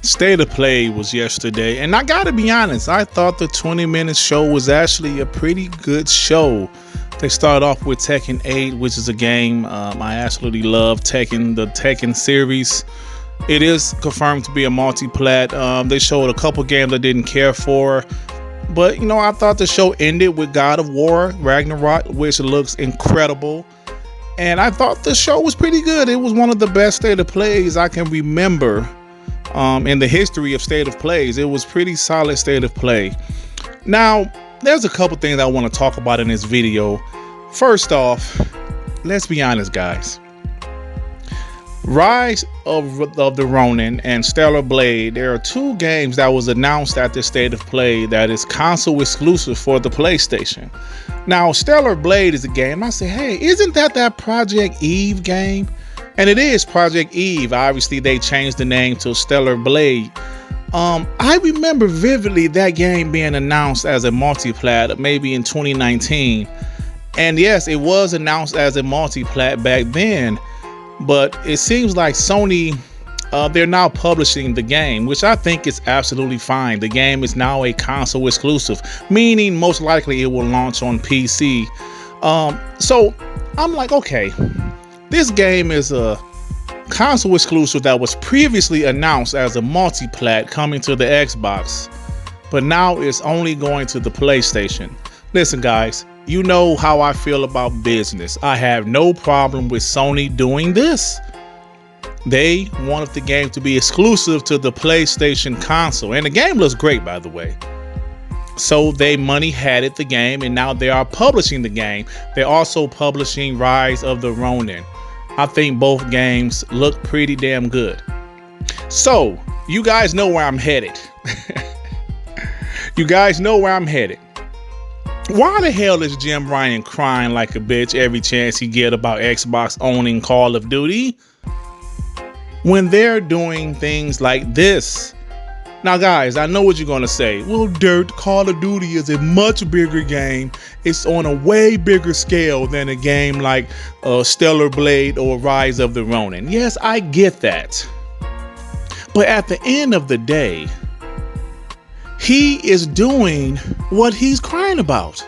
State of Play was yesterday, and I gotta be honest, I thought the 20-minute show was actually a pretty good show. They start off with Tekken 8, which is a game I absolutely love. Tekken, the Tekken series. It is confirmed to be a multi-plat. They showed a couple games I didn't care for, but you know, I thought the show ended with God of War Ragnarok, which looks incredible. And I thought the show was pretty good. It was one of the best State of Plays I can remember in the history of State of Plays. It was pretty solid State of Play. Now, there's a couple things I want to talk about in this video. First off, let's be honest, guys. Rise of the Ronin and Stellar Blade, there are two games that was announced at this State of Play that is console exclusive for the PlayStation. Now, Stellar Blade is a game, I say, hey, isn't that Project Eve game? And it is Project Eve. Obviously, they changed the name to Stellar Blade. I remember vividly that game being announced as a multi-plat, maybe in 2019. And yes, it was announced as a multi-plat back then. But it seems like Sony, they're now publishing the game, which I think is absolutely fine. The game is now a console exclusive, meaning most likely it will launch on PC. So I'm like, okay, this game is a console exclusive that was previously announced as a multi-plat coming to the Xbox, but now it's only going to the PlayStation. Listen, guys. You know how I feel about business. I have no problem with Sony doing this. They wanted the game to be exclusive to the PlayStation console. And the game looks great, by the way. So they money had it the game, and now they are publishing the game. They're also publishing Rise of the Ronin. I think both games look pretty damn good. So, you guys know where I'm headed. You guys know where I'm headed. Why the hell is Jim Ryan crying like a bitch every chance he get about Xbox owning Call of Duty when they're doing things like this? Now, guys, I know what you're going to say. Well, Durt, Call of Duty is a much bigger game. It's on a way bigger scale than a game like Stellar Blade or Rise of the Ronin. Yes, I get that. But at the end of the day, he is doing what he's crying about.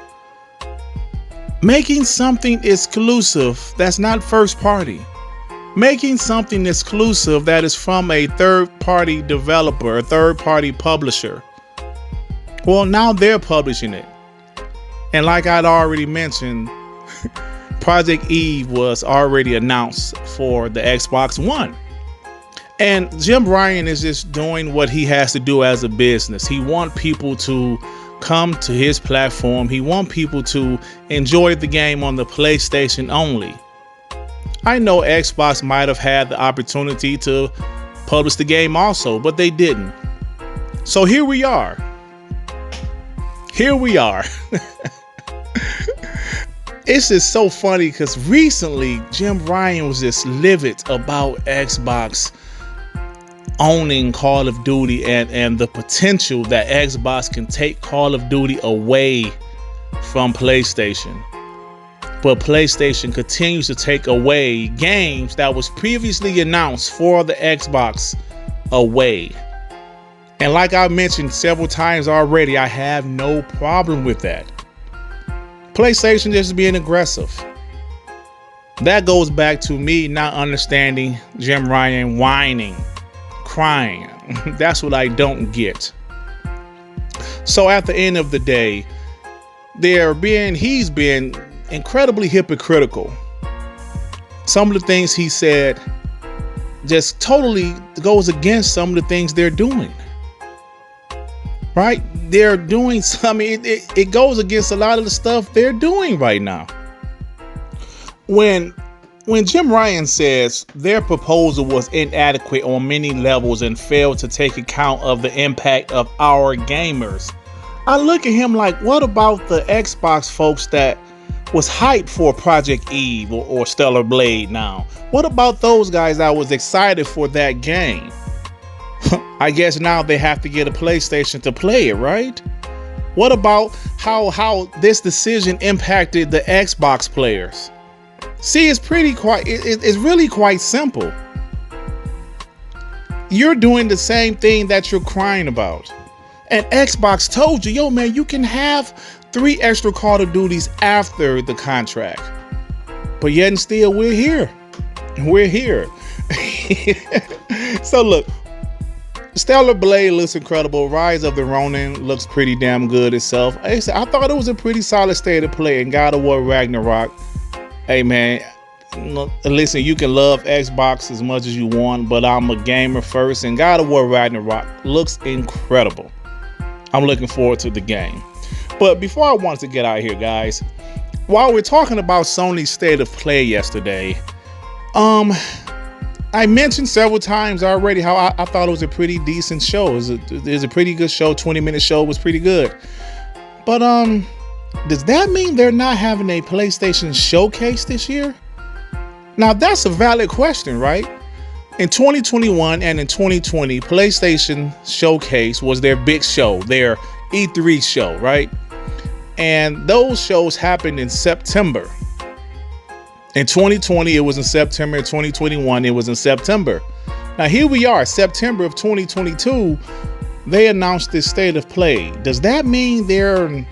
Making something exclusive that's not first party. Making something exclusive that is from a third-party developer, a third-party publisher. Well, now they're publishing it. And like I'd already mentioned, Project Eve was already announced for the Xbox One. And Jim Ryan is just doing what he has to do as a business. He wants people to come to his platform. He wants people to enjoy the game on the PlayStation only. I know Xbox might have had the opportunity to publish the game also, but they didn't. So here we are. Here we are. It's just so funny because recently Jim Ryan was just livid about Xbox owning Call of Duty and the potential that Xbox can take Call of Duty away from PlayStation. But PlayStation continues to take away games that was previously announced for the Xbox away. And like I mentioned several times already, I have no problem with that. PlayStation just being aggressive. That goes back to me not understanding Jim Ryan whining, crying. That's what I don't get. So at the end of the day, he's been incredibly hypocritical. Some of the things he said just totally goes against some of the things they're doing. Right? They're doing something, it goes against a lot of the stuff they're doing right now. When Jim Ryan says their proposal was inadequate on many levels and failed to take account of the impact of our gamers, I look at him like, what about the Xbox folks that was hyped for Project Eve or Stellar Blade now? What about those guys that was excited for that game? I guess now they have to get a PlayStation to play it, right? What about how this decision impacted the Xbox players? See, it's really quite simple. You're doing the same thing that you're crying about. And Xbox told you, yo, man, you can have 3 extra Call of Duties after the contract. But yet and still, we're here. We're here. So look, Stellar Blade looks incredible. Rise of the Ronin looks pretty damn good itself. I thought it was a pretty solid state of play. And God of War Ragnarok, hey man, listen, you can love Xbox as much as you want, but I'm a gamer first, and God of War Ragnarok looks incredible. I'm looking forward to the game. But before I want to get out of here, guys, while we're talking about Sony's state of play yesterday, I mentioned several times already how I thought it was a pretty decent show. It was a pretty good show. 20-minute show was pretty good. But does that mean they're not having a PlayStation showcase this year? Now, that's a valid question, right? In 2021 and in 2020, PlayStation Showcase was their big show, their E3 show, right? And those shows happened in September. In 2020, it was in September. In 2021, it was in September. Now, here we are, September of 2022. They announced this state of play. Does that mean they're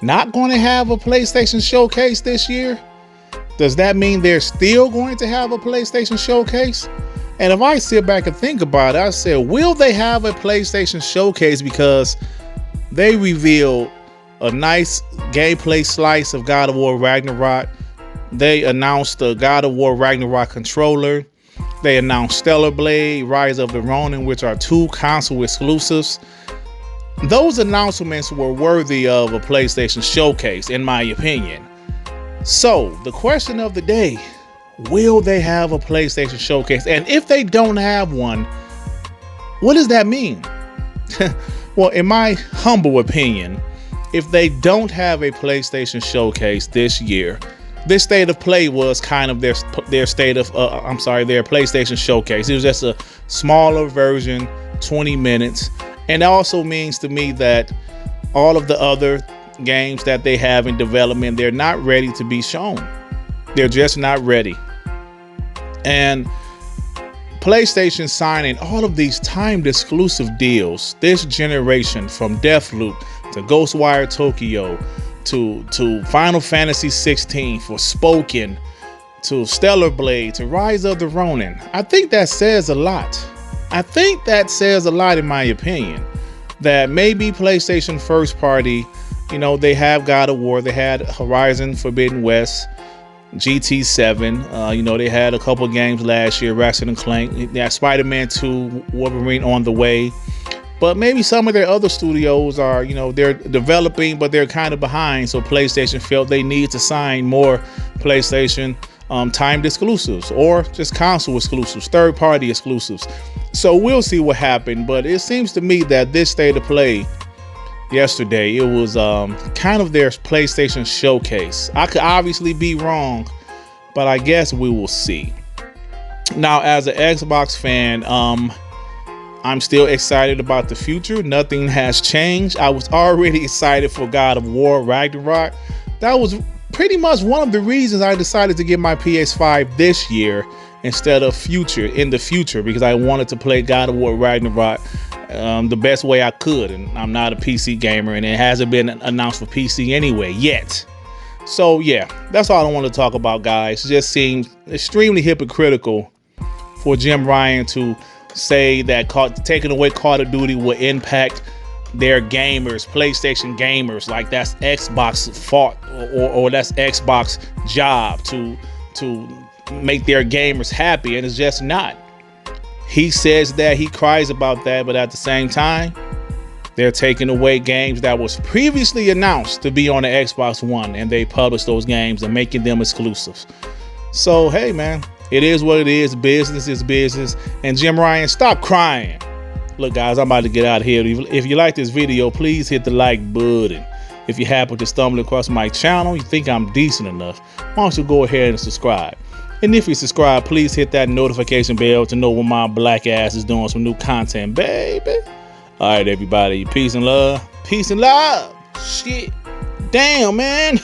not going to have a PlayStation Showcase this year? Does that mean they're still going to have a PlayStation Showcase? And if I sit back and think about it, I said, will they have a PlayStation Showcase because they revealed a nice gameplay slice of God of War Ragnarok. They announced the God of War Ragnarok controller. They announced Stellar Blade, Rise of the Ronin, which are 2 console exclusives. Those announcements were worthy of a PlayStation Showcase, in my opinion. So, the question of the day, will they have a PlayStation Showcase? And if they don't have one, what does that mean? Well, in my humble opinion, if they don't have a PlayStation Showcase this year, this state of play was kind of their PlayStation Showcase. It was just a smaller version, 20 minutes. And it also means to me that all of the other games that they have in development, they're not ready to be shown. They're just not ready. And PlayStation signing all of these timed exclusive deals this generation, from Deathloop to Ghostwire Tokyo to Final Fantasy 16, for Spoken to Stellar Blade to Rise of the Ronin. I think that says a lot. I think that says a lot, in my opinion, that maybe PlayStation first party, you know, they have God of War, they had Horizon Forbidden West, GT7, you know, they had a couple games last year, Ratchet & Clank, they had Spider-Man 2, Wolverine on the way. But maybe some of their other studios are, you know, they're developing, but they're kind of behind. So PlayStation felt they need to sign more PlayStation timed exclusives, or just console exclusives, third-party exclusives. So we'll see what happened. But it seems to me that this state of play yesterday, it was kind of their PlayStation Showcase. I could obviously be wrong, but I guess we will see. Now, as an Xbox fan, I'm still excited about the future. Nothing has changed. I was already excited for God of War Ragnarok. That was pretty much one of the reasons I decided to get my PS5 this year instead of in the future, because I wanted to play God of War Ragnarok the best way I could. And I'm not a PC gamer, and it hasn't been announced for PC anyway yet. So yeah, that's all I want to talk about, guys. It just seems extremely hypocritical for Jim Ryan to say that taking away Call of Duty will impact their gamers, PlayStation gamers, like that's Xbox fault or that's Xbox job to make their gamers happy, and it's just not. He says that, he cries about that, but at the same time, they're taking away games that was previously announced to be on the Xbox One, and they publish those games and making them exclusives. So hey man, it is what it is. Business is business. And Jim Ryan, stop crying. Look, guys, I'm about to get out of here. If you like this video, please hit the like button. If you happen to stumble across my channel, you think I'm decent enough, why don't you go ahead and subscribe? And if you subscribe, please hit that notification bell to know when my black ass is doing some new content, baby. All right, everybody. Peace and love. Peace and love. Shit. Damn, man.